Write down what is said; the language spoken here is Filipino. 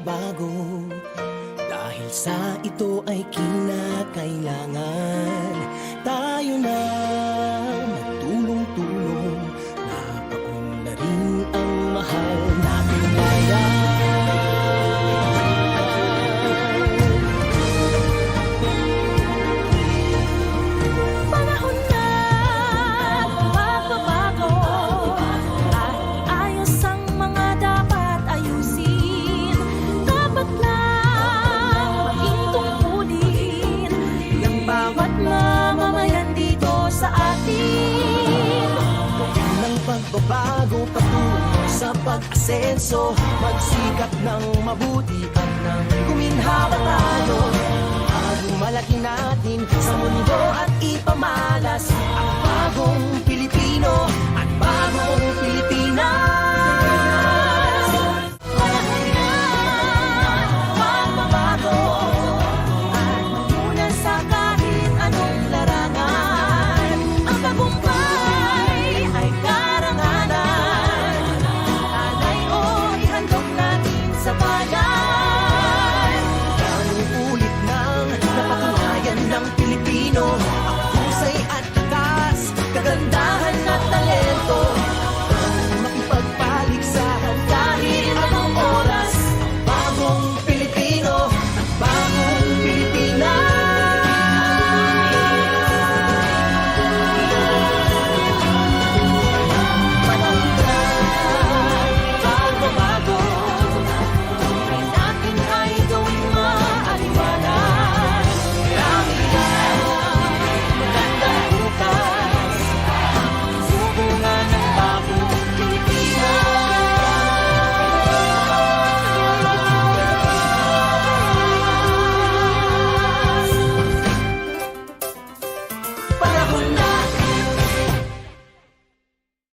pagbabago. Dahil sa ito ay kinakailangan tayo na magtulong-tulong. Napakundarin ang mahal natin ngayon. Panahon na magbabago at ayos ang mga dapat ayusin. Dapat lang maging tungkulin ng bawat mamamayan dito sa atin. Ng pagbabago patungo sa pag-asenso, magsikap ng mabuti at nang guminhawa tayo. Malaki natin sa mundo at ipamalas ang bagong Pilipino at